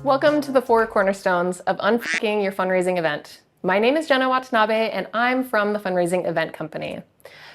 Welcome to the 4 Cornerstones of Unfucking Your Fundraising Event. My name is Jenna Watanabe and I'm from the Fundraising Event Company.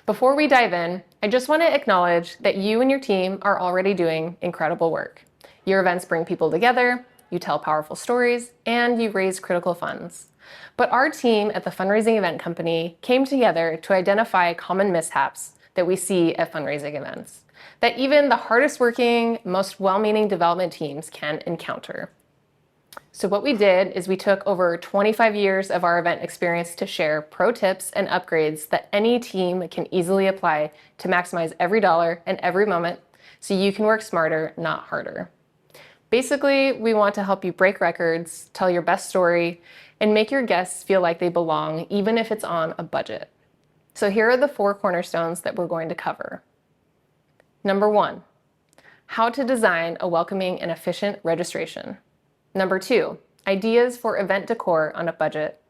Before we dive in, I just want to acknowledge that you and your team are already doing incredible work. Your events bring people together, you tell powerful stories, and you raise critical funds. But our team at the Fundraising Event Company came together to identify common mishaps that we see at fundraising events that even the hardest working, most well-meaning development teams can encounter. So what we did is we took over 25 years of our event experience to share pro tips and upgrades that any team can easily apply to maximize every dollar and every moment so you can work smarter, not harder. Basically, we want to help you break records, tell your best story, and make your guests feel like they belong, even if it's on a budget. So here are the 4 cornerstones that we're going to cover. Number 1, how to design a welcoming and efficient registration. Number 2, ideas for event decor on a budget.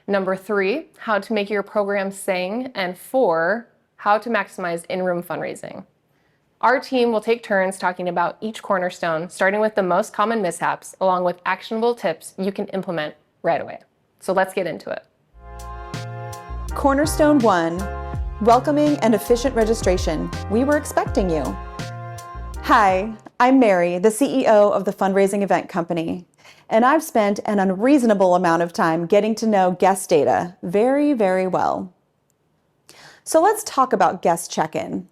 Number 3, how to make your program sing. And 4, how to maximize in-room fundraising. Our team will take turns talking about each cornerstone, starting with the most common mishaps, along with actionable tips you can implement right away. So let's get into it. Cornerstone 1, welcoming and efficient registration. We were expecting you. Hi, I'm Mary, the CEO of the Fundraising Event Company, and I've spent an unreasonable amount of time getting to know guest data very, very well. So let's talk about guest check-in.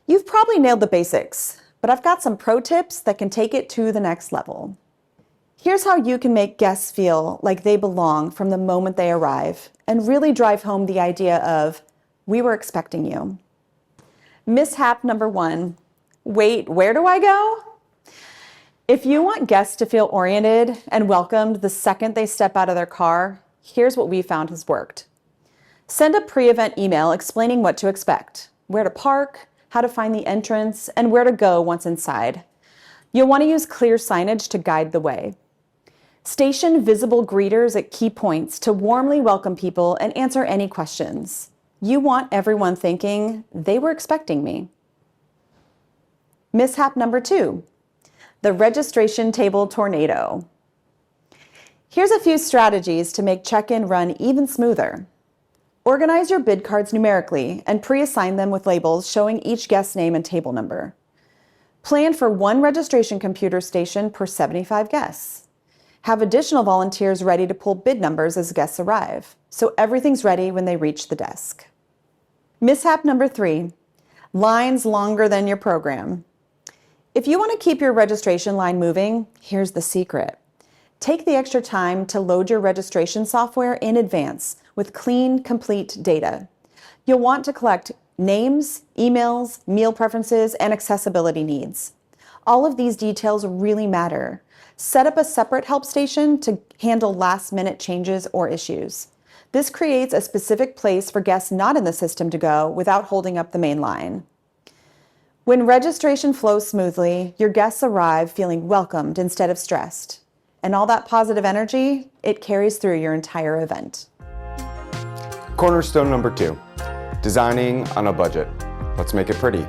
You've probably nailed the basics, but I've got some pro tips that can take it to the next level. Here's how you can make guests feel like they belong from the moment they arrive and really drive home the idea of, we were expecting you. Mishap number 1, wait, where do I go? If you want guests to feel oriented and welcomed the second they step out of their car, here's what we found has worked. Send a pre-event email explaining what to expect, where to park, how to find the entrance, and where to go once inside. You'll want to use clear signage to guide the way. Station visible greeters at key points to warmly welcome people and answer any questions. You want everyone thinking, they were expecting me. Mishap number 2, the registration table tornado. Here's a few strategies to make check-in run even smoother. Organize your bid cards numerically and pre-assign them with labels showing each guest's name and table number. Plan for 1 registration computer station per 75 guests. Have additional volunteers ready to pull bid numbers as guests arrive, so everything's ready when they reach the desk. Mishap number 3, lines longer than your program. If you want to keep your registration line moving, here's the secret. Take the extra time to load your registration software in advance with clean, complete data. You'll want to collect names, emails, meal preferences, and accessibility needs. All of these details really matter. Set up a separate help station to handle last-minute changes or issues. This creates a specific place for guests not in the system to go without holding up the main line. When registration flows smoothly, your guests arrive feeling welcomed instead of stressed. And all that positive energy, it carries through your entire event. Cornerstone number 2, designing on a budget. Let's make it pretty.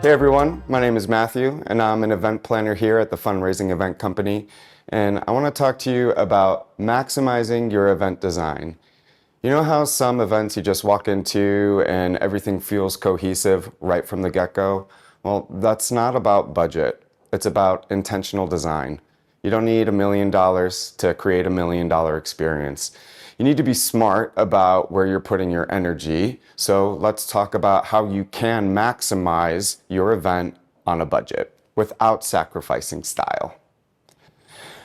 Hey everyone, my name is Matthew and I'm an event planner here at the Fundraising Event Company, and I want to talk to you about maximizing your event design. You know how some events you just walk into and everything feels cohesive right from the get-go? Well, that's not about budget. It's about intentional design. You don't need $1 million to create $1 million experience. You need to be smart about where you're putting your energy. So let's talk about how you can maximize your event on a budget without sacrificing style.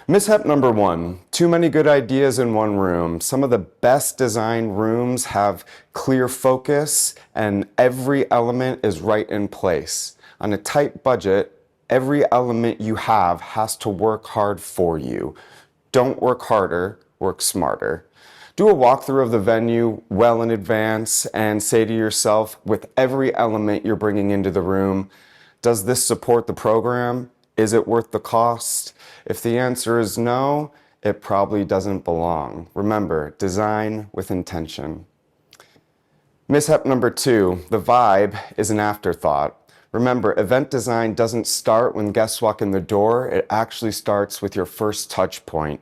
Mishap number 1, too many good ideas in one room. Some of the best designed rooms have clear focus and every element is right in place. On a tight budget, every element you have has to work hard for you. Don't work harder, work smarter. Do a walkthrough of the venue well in advance and say to yourself, with every element you're bringing into the room, does this support the program? Is it worth the cost? If the answer is no, it probably doesn't belong. Remember, design with intention. Mishap number 2, the vibe is an afterthought. Remember, event design doesn't start when guests walk in the door. It actually starts with your first touch point.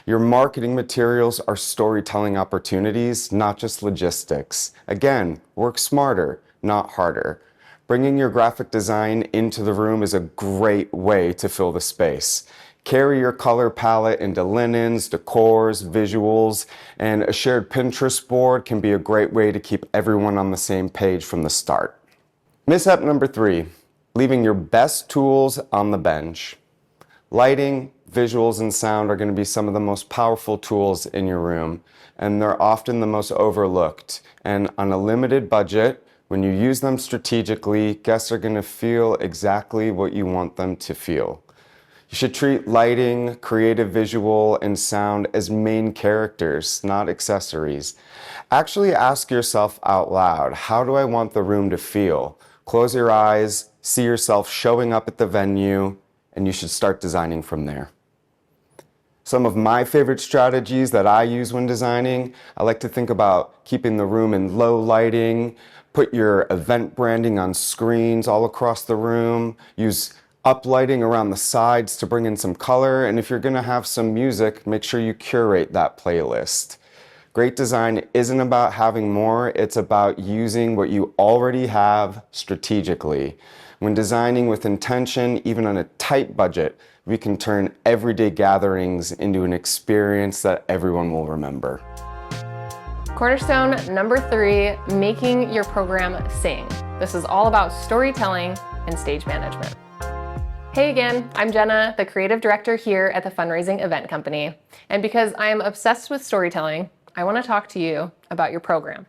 Your marketing materials are storytelling opportunities, not just logistics. Again, work smarter, not harder. Bringing your graphic design into the room is a great way to fill the space. Carry your color palette into linens, decors, visuals, and a shared Pinterest board can be a great way to keep everyone on the same page from the start. Mishap number 3, leaving your best tools on the bench. Lighting, visuals, and sound are going to be some of the most powerful tools in your room, and they're often the most overlooked. And on a limited budget, when you use them strategically, guests are going to feel exactly what you want them to feel. You should treat lighting, creative visual, and sound as main characters, not accessories. Actually ask yourself out loud, how do I want the room to feel? Close your eyes, see yourself showing up at the venue, and you should start designing from there. Some of my favorite strategies that I use when designing, I like to think about keeping the room in low lighting, put your event branding on screens all across the room, use uplighting around the sides to bring in some color, and if you're going to have some music, make sure you curate that playlist. Great design isn't about having more, it's about using what you already have strategically. When designing with intention, even on a tight budget, we can turn everyday gatherings into an experience that everyone will remember. Cornerstone number 3, making your program sing. This is all about storytelling and stage management. Hey again, I'm Jenna, the creative director here at the Fundraising Event Company. And because I am obsessed with storytelling, I want to talk to you about your program.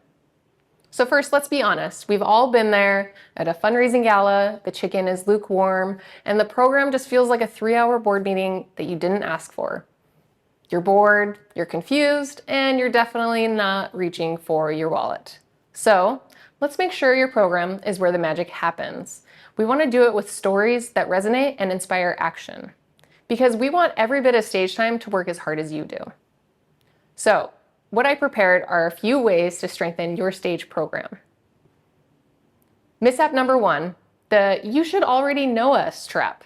So first, let's be honest. We've all been there at a fundraising gala, the chicken is lukewarm, and the program just feels like a 3-hour board meeting that you didn't ask for. You're bored, you're confused, and you're definitely not reaching for your wallet. So let's make sure your program is where the magic happens. We want to do it with stories that resonate and inspire action, because we want every bit of stage time to work as hard as you do. So what I prepared are a few ways to strengthen your stage program. Mishap number 1, the "you should already know us" trap.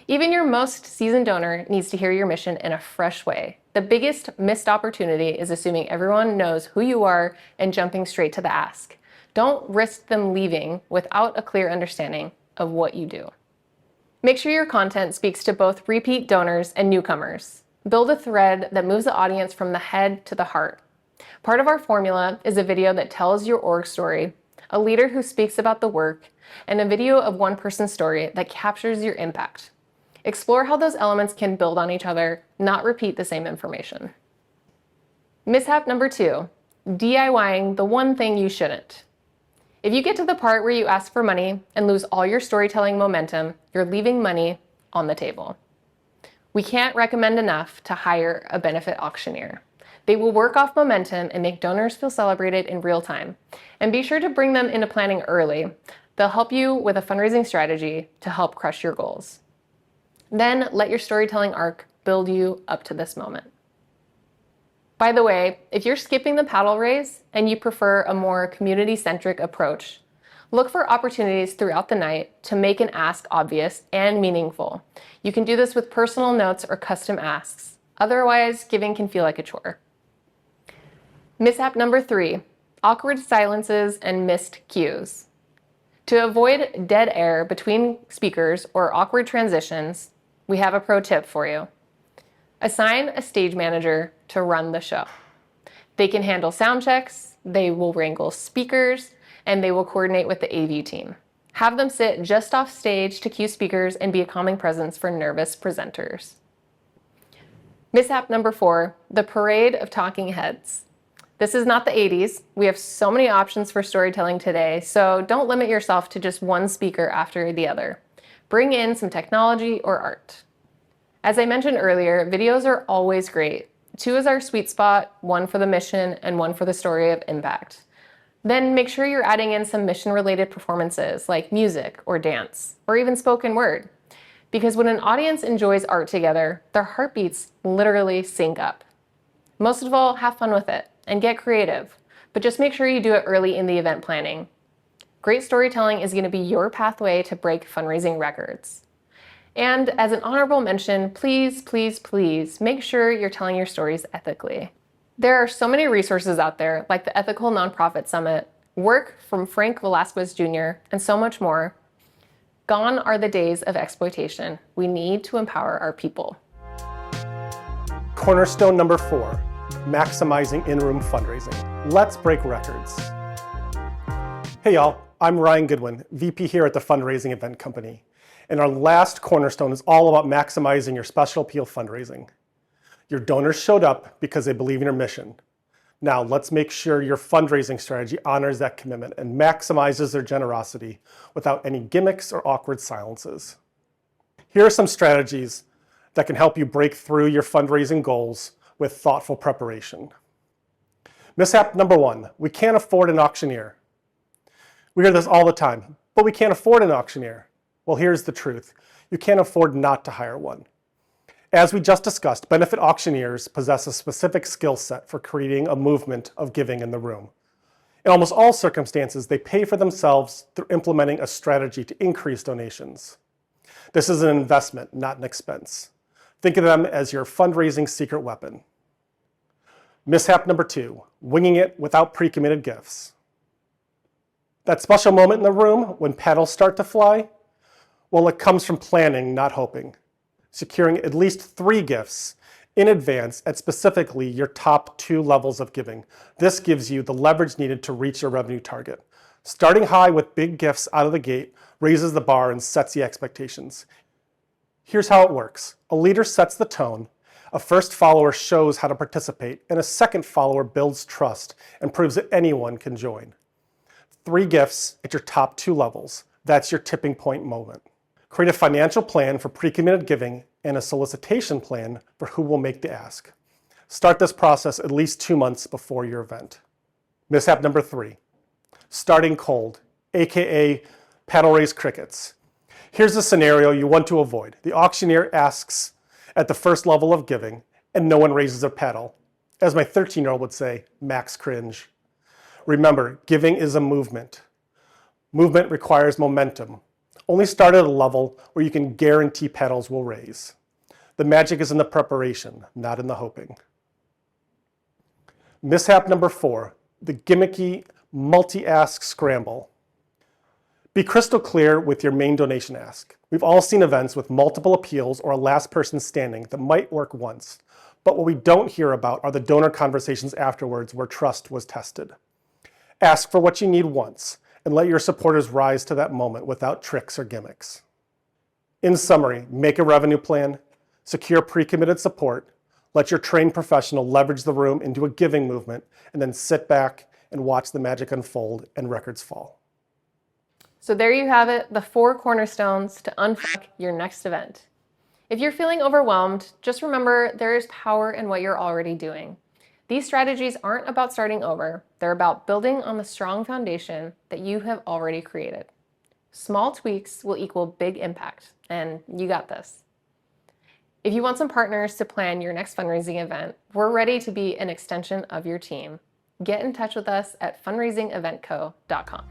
Even your most seasoned donor needs to hear your mission in a fresh way. The biggest missed opportunity is assuming everyone knows who you are and jumping straight to the ask. Don't risk them leaving without a clear understanding of what you do. Make sure your content speaks to both repeat donors and newcomers. Build a thread that moves the audience from the head to the heart. Part of our formula is a video that tells your org story, a leader who speaks about the work, and a video of one person's story that captures your impact. Explore how those elements can build on each other, not repeat the same information. Mishap number 2, DIYing the one thing you shouldn't. If you get to the part where you ask for money and lose all your storytelling momentum, you're leaving money on the table. We can't recommend enough to hire a benefit auctioneer. They will work off momentum and make donors feel celebrated in real time. And be sure to bring them into planning early. They'll help you with a fundraising strategy to help crush your goals. Then let your storytelling arc build you up to this moment. By the way, if you're skipping the paddle race and you prefer a more community-centric approach, look for opportunities throughout the night to make an ask obvious and meaningful. You can do this with personal notes or custom asks. Otherwise, giving can feel like a chore. Mishap number 3, awkward silences and missed cues. To avoid dead air between speakers or awkward transitions, we have a pro tip for you. Assign a stage manager to run the show. They can handle sound checks, they will wrangle speakers, and they will coordinate with the AV team. Have them sit just off stage to cue speakers and be a calming presence for nervous presenters. Mishap number 4, the parade of talking heads. This is not the 80s. We have so many options for storytelling today, so don't limit yourself to just one speaker after the other. Bring in some technology or art. As I mentioned earlier, videos are always great. 2 is our sweet spot, 1 for the mission and 1 for the story of impact. Then make sure you're adding in some mission-related performances like music or dance, or even spoken word. Because when an audience enjoys art together, their heartbeats literally sync up. Most of all, have fun with it and get creative, but just make sure you do it early in the event planning. Great storytelling is going to be your pathway to break fundraising records. And as an honorable mention, please, please, please make sure you're telling your stories ethically. There are so many resources out there, like the Ethical Nonprofit Summit, work from Frank Velasquez Jr., and so much more. Gone are the days of exploitation. We need to empower our people. Cornerstone number 4, maximizing in-room fundraising. Let's break records. Hey y'all, I'm Ryan Goodwin, VP here at the Fundraising Event Company. And our last cornerstone is all about maximizing your special appeal fundraising. Your donors showed up because they believe in your mission. Now let's make sure your fundraising strategy honors that commitment and maximizes their generosity without any gimmicks or awkward silences. Here are some strategies that can help you break through your fundraising goals with thoughtful preparation. Mishap number 1, we can't afford an auctioneer. We hear this all the time, but we can't afford an auctioneer. Well, here's the truth. You can't afford not to hire one. As we just discussed, benefit auctioneers possess a specific skill set for creating a movement of giving in the room. In almost all circumstances, they pay for themselves through implementing a strategy to increase donations. This is an investment, not an expense. Think of them as your fundraising secret weapon. Mishap number 2, winging it without pre-committed gifts. That special moment in the room when petals start to fly? Well, it comes from planning, not hoping. Securing at least 3 gifts in advance at specifically your top 2 levels of giving. This gives you the leverage needed to reach your revenue target. Starting high with big gifts out of the gate raises the bar and sets the expectations. Here's how it works. A leader sets the tone, a first follower shows how to participate, and a second follower builds trust and proves that anyone can join. 3 gifts at your top 2 levels. That's your tipping point moment. Create a financial plan for pre-committed giving and a solicitation plan for who will make the ask. Start this process at least 2 months before your event. Mishap number 3, starting cold, AKA paddle raise crickets. Here's a scenario you want to avoid. The auctioneer asks at the first level of giving and no one raises a paddle. As my 13-year-old would say, max cringe. Remember, giving is a movement. Movement requires momentum. Only start at a level where you can guarantee petals will raise. The magic is in the preparation, not in the hoping. Mishap number 4, the gimmicky multi-ask scramble. Be crystal clear with your main donation ask. We've all seen events with multiple appeals or a last person standing that might work once, but what we don't hear about are the donor conversations afterwards where trust was tested. Ask for what you need once, and let your supporters rise to that moment without tricks or gimmicks. In summary, make a revenue plan, secure pre-committed support, let your trained professional leverage the room into a giving movement, and then sit back and watch the magic unfold and records fall. So there you have it, the 4 cornerstones to unfuck your next event. If you're feeling overwhelmed, just remember there is power in what you're already doing. These strategies aren't about starting over. They're about building on the strong foundation that you have already created. Small tweaks will equal big impact, and you got this. If you want some partners to plan your next fundraising event, we're ready to be an extension of your team. Get in touch with us at fundraisingeventco.com.